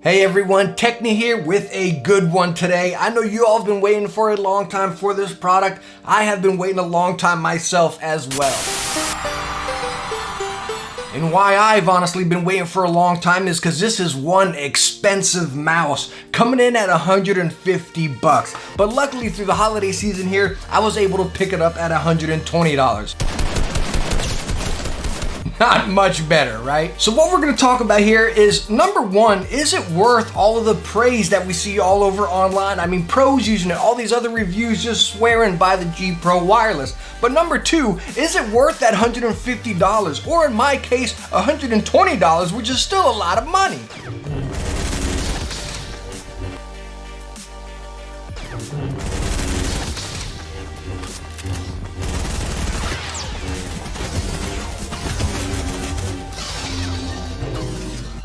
Hey everyone, Techni here with a good one today. I know you all have been waiting for a long time for this product. I have been waiting a long time myself as well. And why I've honestly been waiting for a long time is because this is one expensive mouse coming in at 150 bucks. But luckily through the holiday season here, I was able to pick it up at $120. Not much better, right? So what we're gonna talk about here is, number one, is it worth all of the praise that we see all over online? I mean, pros using it, all these other reviews just swearing by the G PRO Wireless. But number two, is it worth that $150? Or in my case, $120, which is still a lot of money.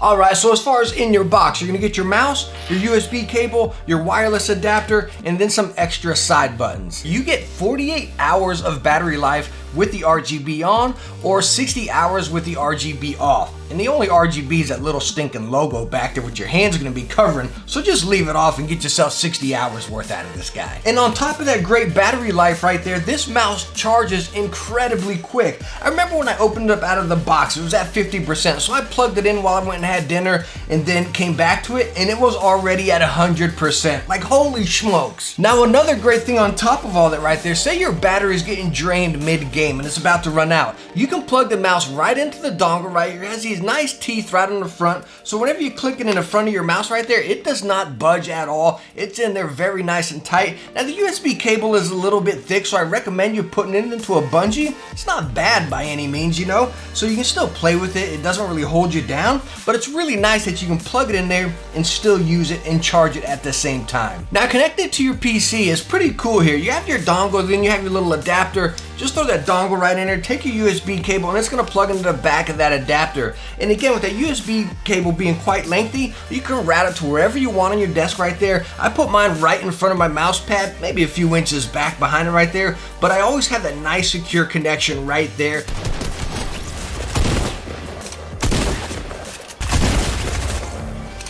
Alright, so as far as in your box, you're gonna get your mouse, your USB cable, your wireless adapter, and then some extra side buttons. You get 48 hours of battery life with the RGB on, or 60 hours with the RGB off. And the only RGB is that little stinking logo back there which your hands are gonna be covering, so just leave it off and get yourself 60 hours worth out of this guy. And on top of that great battery life right there, this mouse charges incredibly quick. I remember when I opened it up out of the box, it was at 50%, so I plugged it in while I went and had dinner and then came back to it, and it was already at 100%. Like, holy smokes. Now another great thing on top of all that right there, say your battery is getting drained mid-game and it's about to run out. You can plug the mouse right into the dongle right here. It has these nice teeth right on the front, so whenever you click it in the front of your mouse right there, it does not budge at all. It's in there very nice and tight. Now the USB cable is a little bit thick, so I recommend you putting it into a bungee. It's not bad by any means, you know, so you can still play with it. It doesn't really hold you down, but it's really nice that you can plug it in there and still use it and charge it at the same time. Now connected to your PC is pretty cool here. You have your dongle, then you have your little adapter. Just throw that dongle right in there, take your USB cable, and it's gonna plug into the back of that adapter. And again, with that USB cable being quite lengthy, you can route it to wherever you want on your desk right there. I put mine right in front of my mouse pad, maybe a few inches back behind it right there, but I always have that nice secure connection right there.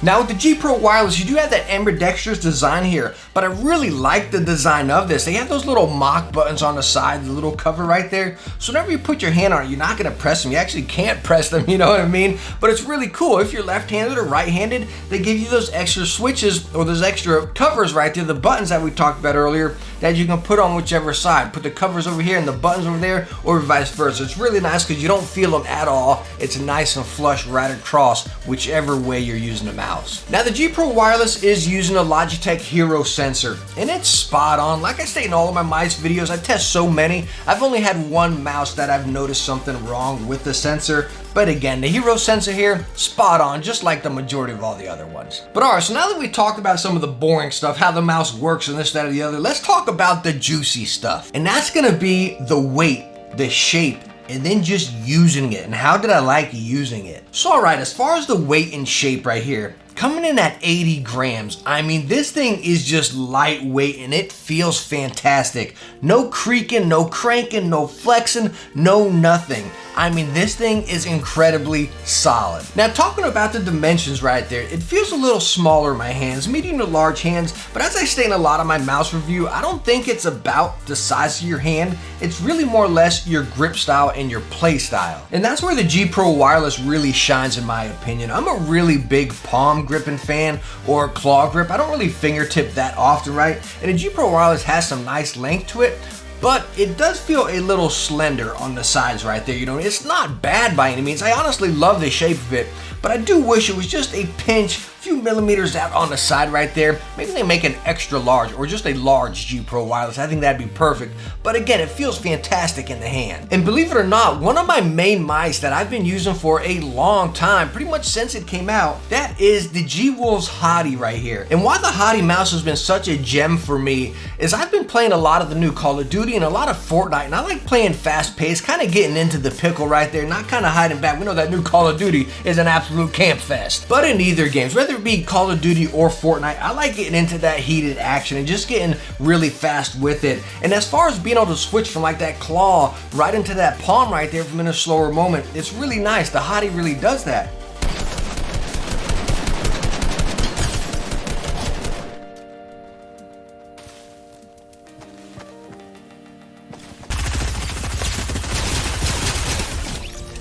Now with the G PRO Wireless, you do have that ambidextrous design here, but I really like the design of this. They have those little mock buttons on the side, the little cover right there. So whenever you put your hand on it, you're not gonna press them. You actually can't press them, you know what I mean? But it's really cool. If you're left-handed or right-handed, they give you those extra switches or those extra covers right there, the buttons that we talked about earlier, that you can put on whichever side. Put the covers over here and the buttons over there, or vice versa. It's really nice because you don't feel them at all. It's nice and flush right across whichever way you're using the mouse. Now the G PRO Wireless is using a Logitech Hero sensor, and it's spot on. Like I state in all of my mice videos, I test so many. I've only had one mouse that I've noticed something wrong with the sensor. But again, the Hero sensor here, spot on, just like the majority of all the other ones. But alright, so now that we talked about some of the boring stuff, how the mouse works and this, that, or the other, let's talk about the juicy stuff. And that's gonna be the weight, the shape, and then just using it. And how did I like using it? So alright, as far as the weight and shape right here, coming in at 80 grams. I mean, this thing is just lightweight and it feels fantastic. No creaking, no cranking, no flexing, no nothing. I mean, this thing is incredibly solid. Now, talking about the dimensions right there, it feels a little smaller in my hands, medium to large hands, but as I state in a lot of my mouse review, I don't think it's about the size of your hand. It's really more or less your grip style and your play style. And that's where the G PRO Wireless really shines in my opinion. I'm a really big palm gripping fan or claw grip. I don't really fingertip that often, right? And the G PRO Wireless has some nice length to it, but it does feel a little slender on the sides right there. You know, it's not bad by any means. I honestly love the shape of it, but I do wish it was just a pinch, few millimeters out on the side right there. Maybe they make an extra large or just a large G PRO Wireless. I think that'd be perfect. But again, it feels fantastic in the hand. And believe it or not, one of my main mice that I've been using for a long time, pretty much since it came out, that is the G-Wolves Hottie right here. And why the Hottie mouse has been such a gem for me is I've been playing a lot of the new Call of Duty and a lot of Fortnite, and I like playing fast paced, kind of getting into the pickle right there, not kind of hiding back. We know that new Call of Duty is an absolute camp fest. But in either games, whether it be Call of Duty or Fortnite, I like getting into that heated action and just getting really fast with it. And as far as being able to switch from like that claw right into that palm right there from in a slower moment, it's really nice. The Hottie really does that.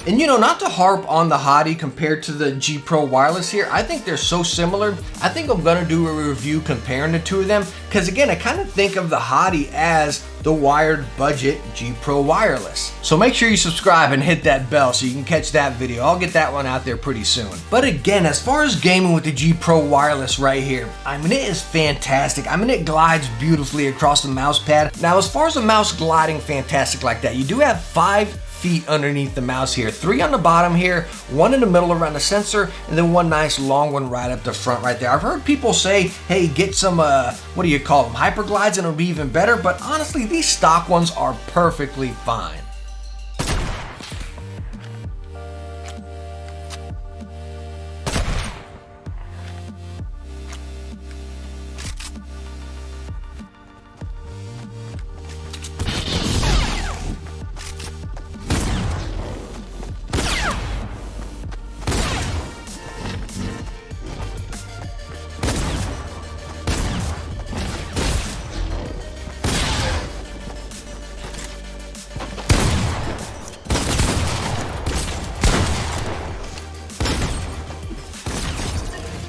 And you know, not to harp on the Hottie compared to the G Pro Wireless here, I think they're so similar. I think I'm gonna do a review comparing the two of them, because again, I kind of think of the Hottie as the wired budget G Pro Wireless. So make sure you subscribe and hit that bell so you can catch that video. I'll get that one out there pretty soon. But again, as far as gaming with the G Pro Wireless right here, I mean, it is fantastic. I mean, it glides beautifully across the mouse pad. Now, as far as the mouse gliding fantastic like that, you do have 5 feet underneath the mouse here, 3 on the bottom here, 1 in the middle around the sensor, and then 1 nice long one right up the front right there. I've heard people say, hey, get some, what do you call them, hyperglides, and it'll be even better, but honestly, these stock ones are perfectly fine.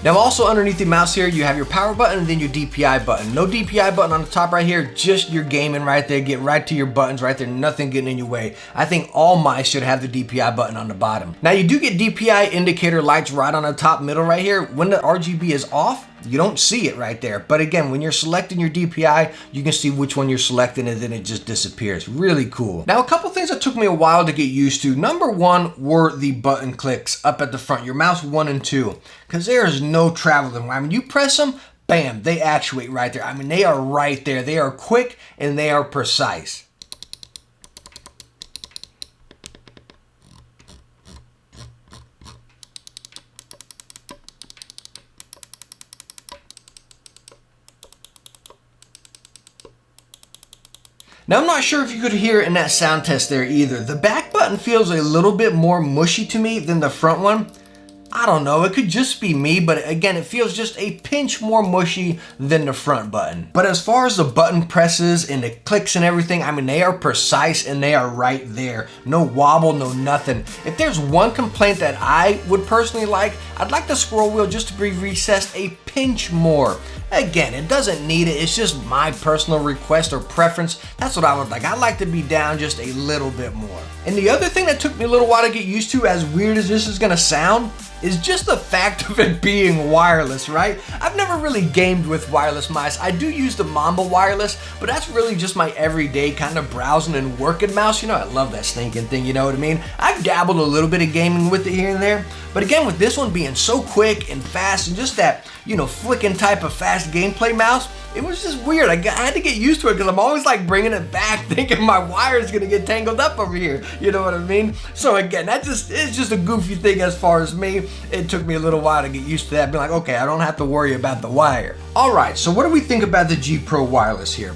Now also underneath the mouse here, you have your power button and then your DPI button. No DPI button on the top right here, just your gaming right there. Get right to your buttons right there, nothing getting in your way. I think all mice should have the DPI button on the bottom. Now you do get DPI indicator lights right on the top middle right here. When the RGB is off, you don't see it right there. But again, when you're selecting your DPI, you can see which one you're selecting and then it just disappears. Really cool. Now, a couple things that took me a while to get used to. Number one were the button clicks up at the front, your mouse 1 and 2, because there is no traveling. I mean, you press them, bam, they actuate right there. I mean, they are right there. They are quick and they are precise. Now, I'm not sure if you could hear it in that sound test there either. The back button feels a little bit more mushy to me than the front one. I don't know, it could just be me, but again, it feels just a pinch more mushy than the front button. But as far as the button presses and the clicks and everything, I mean, they are precise and they are right there. No wobble, no nothing. If there's one complaint that I would personally like, I'd like the scroll wheel just to be recessed a pinch more. Again, it doesn't need it, it's just my personal request or preference. That's what I would like. I'd like to be down just a little bit more. And the other thing that took me a little while to get used to, as weird as this is gonna sound, is just the fact of it being wireless, right? I've never really gamed with wireless mice. I do use the Mamba wireless, but that's really just my everyday kind of browsing and working mouse. You know, I love that stinking thing, you know what I mean? I've dabbled a little bit of gaming with it here and there, but again, with this one being so quick and fast and just that, you know, flicking type of fast gameplay mouse, it was just weird. I had to get used to it because I'm always like bringing it back thinking my wire is gonna get tangled up over here. You know what I mean? So again, it's just a goofy thing as far as me. It took me a little while to get used to that. Be like, okay, I don't have to worry about the wire. All right, so what do we think about the G Pro Wireless here?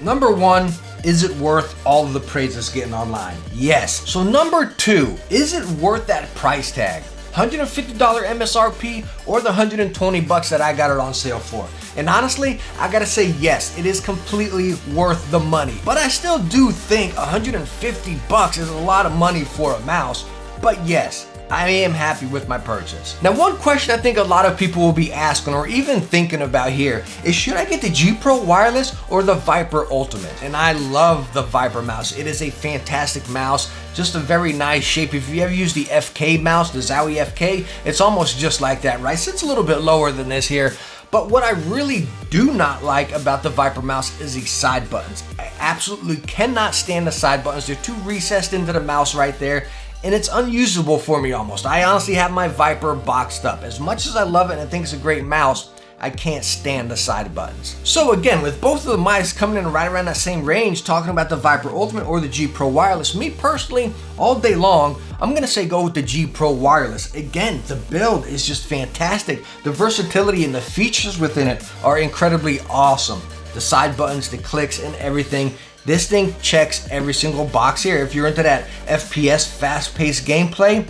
Number one, is it worth all of the praise it's getting online? Yes. So number two, is it worth that price tag? $150 MSRP or the $120 that I got it on sale for? And honestly, I gotta say yes, it is completely worth the money. But I still do think $150 is a lot of money for a mouse. But yes, I am happy with my purchase. Now, one question I think a lot of people will be asking or even thinking about here is, should I get the G Pro Wireless or the Viper Ultimate? And I love the Viper mouse. It is a fantastic mouse, just a very nice shape. If you ever use the FK mouse, the Zowie FK, it's almost just like that, right? So it's a little bit lower than this here. But what I really do not like about the Viper mouse is the side buttons. I absolutely cannot stand the side buttons. They're too recessed into the mouse right there, and it's unusable for me almost. I honestly have my Viper boxed up. As much as I love it and think it's a great mouse, I can't stand the side buttons. So again, with both of the mice coming in right around that same range, talking about the Viper Ultimate or the G Pro Wireless, me personally, all day long, I'm gonna say go with the G Pro Wireless. Again, the build is just fantastic. The versatility and the features within it are incredibly awesome. The side buttons, the clicks, and everything. This thing checks every single box here. If you're into that FPS, fast-paced gameplay,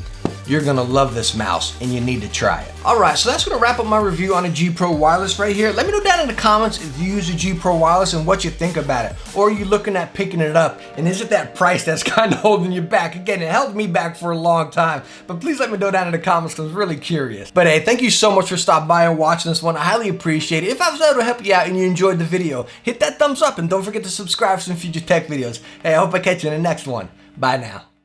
you're gonna love this mouse and you need to try it. Alright, so that's gonna wrap up my review on a G PRO Wireless right here. Let me know down in the comments if you use a G PRO Wireless and what you think about it. Or are you looking at picking it up, and is it that price that's kind of holding you back? Again, it held me back for a long time, but please let me know down in the comments because I'm really curious. But hey, thank you so much for stopping by and watching this one. I highly appreciate it. If I was able to help you out and you enjoyed the video, hit that thumbs up and don't forget to subscribe for some future tech videos. Hey, I hope I catch you in the next one. Bye now.